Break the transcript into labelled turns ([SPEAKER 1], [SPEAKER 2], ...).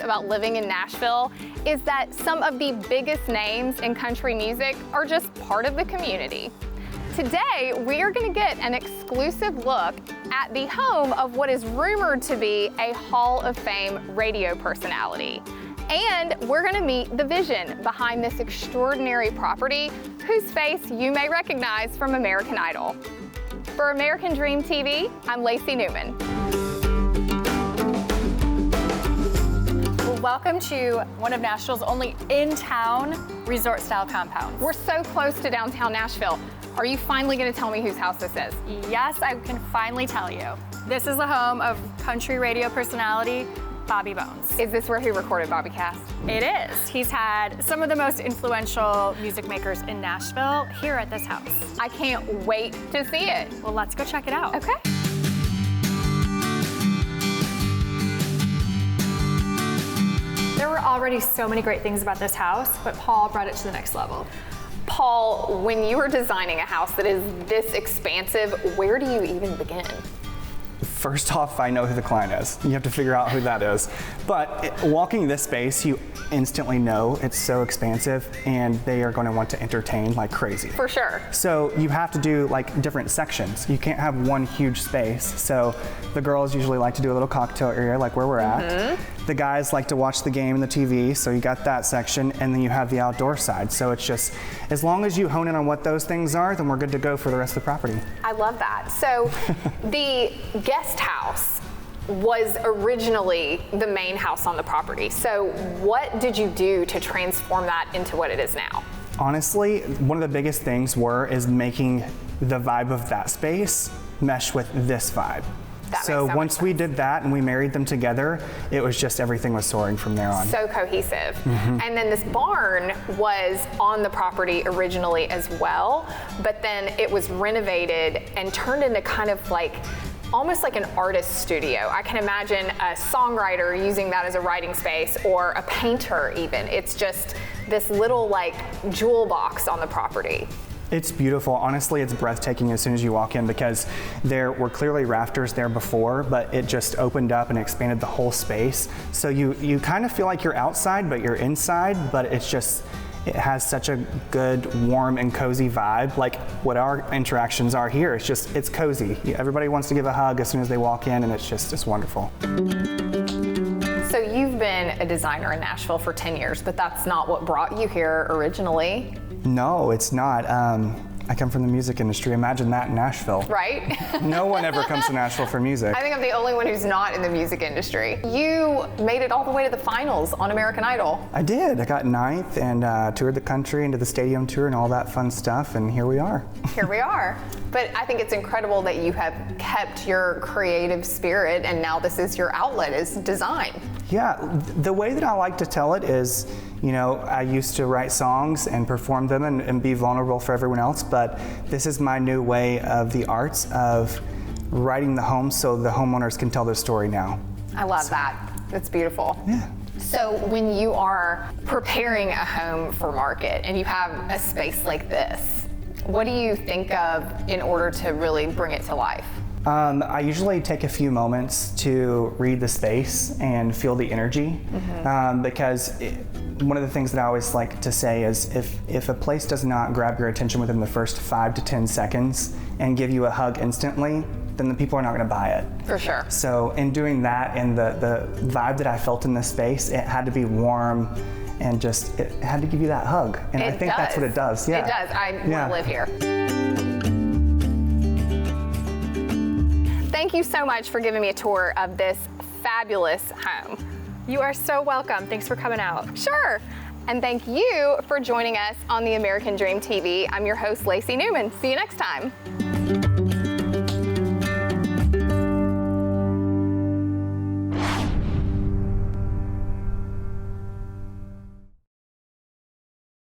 [SPEAKER 1] about living in Nashville is that some of the biggest names in country music are just part of the community. Today, we are going to get an exclusive look at the home of what is rumored to be a Hall of Fame radio personality. And we're going to meet the vision behind this extraordinary property, whose face you may recognize from American Idol. For American Dream TV, I'm Lacey Newman.
[SPEAKER 2] Well, welcome to one of Nashville's only in-town resort-style compounds.
[SPEAKER 1] We're so close to downtown Nashville. Are you finally going to tell me whose house this is?
[SPEAKER 2] Yes, I can finally tell you. This is the home of country radio personality Bobby Bones.
[SPEAKER 1] Is this where he recorded Bobby Cass?
[SPEAKER 2] It is. He's had some of the most influential music makers in Nashville here at this house.
[SPEAKER 1] I can't wait to see it.
[SPEAKER 2] Well, let's go check it out.
[SPEAKER 1] Okay.
[SPEAKER 2] There were already so many great things about this house, but Paul brought it to the next level.
[SPEAKER 1] Paul, when you are designing a house that is this expansive, where do you even begin?
[SPEAKER 3] First off, I know who the client is. You have to figure out who that is. But walking this space, you instantly know it's so expansive and they are going to want to entertain like crazy.
[SPEAKER 1] For sure.
[SPEAKER 3] So you have to do like different sections. You can't have one huge space. So the girls usually like to do a little cocktail area like where we're at. The guys like to watch the game and the TV, so you got that section, and then you have the outdoor side. So it's just, as long as you hone in on what those things are, then we're good to go for the rest of the property.
[SPEAKER 1] I love that. So the guest house was originally the main house on the property. So what did you do to transform that into what it is now?
[SPEAKER 3] Honestly, one of the biggest things is making the vibe of that space mesh with this vibe. So once we did that and we married them together, it was just everything was soaring from there on.
[SPEAKER 1] So cohesive. And then this barn was on the property originally as well, but then it was renovated and turned into kind of like almost like an artist studio. I can imagine a songwriter using that as a writing space, or a painter even. It's just this little like jewel box on the property.
[SPEAKER 3] It's beautiful. Honestly, it's breathtaking as soon as you walk in, because there were clearly rafters there before, but it just opened up and expanded the whole space. So you kind of feel like you're outside, but you're inside, but it's just, it has such a good, warm and cozy vibe. Like what our interactions are here, it's cozy. Everybody wants to give a hug as soon as they walk in, and it's wonderful.
[SPEAKER 1] So you've been a designer in Nashville for 10 years, but that's not what brought you here originally.
[SPEAKER 3] No, it's not. I come from the music industry. Imagine that in Nashville.
[SPEAKER 1] Right?
[SPEAKER 3] No one ever comes to Nashville for music.
[SPEAKER 1] I think I'm the only one who's not in the music industry. You made it all the way to the finals on American Idol.
[SPEAKER 3] I did. I got 9th and toured the country and did the stadium tour and all that fun stuff, and here we are.
[SPEAKER 1] Here we are. But I think it's incredible that you have kept your creative spirit, and now this is your outlet, is design.
[SPEAKER 3] Yeah, the way that I like to tell it is, you know, I used to write songs and perform them and be vulnerable for everyone else, but this is my new way of the arts of writing the home so the homeowners can tell their story now.
[SPEAKER 1] I love that. It's beautiful.
[SPEAKER 3] Yeah.
[SPEAKER 1] So when you are preparing a home for market and you have a space like this, what do you think of in order to really bring it to life?
[SPEAKER 3] I usually take a few moments to read the space and feel the energy, because one of the things that I always like to say is if a place does not grab your attention within the first 5 to 10 seconds and give you a hug instantly, then the people are not going to buy it.
[SPEAKER 1] For sure.
[SPEAKER 3] So in doing that, and the vibe that I felt in this space, it had to be warm and just, it had to give you that hug. And I think that's what it does. Yeah.
[SPEAKER 1] It does. I want to live here. Thank you so much for giving me a tour of this fabulous home.
[SPEAKER 2] You are so welcome. Thanks for coming out.
[SPEAKER 1] Sure. And thank you for joining us on the American Dream TV. I'm your host, Lacey Newman. See you next time.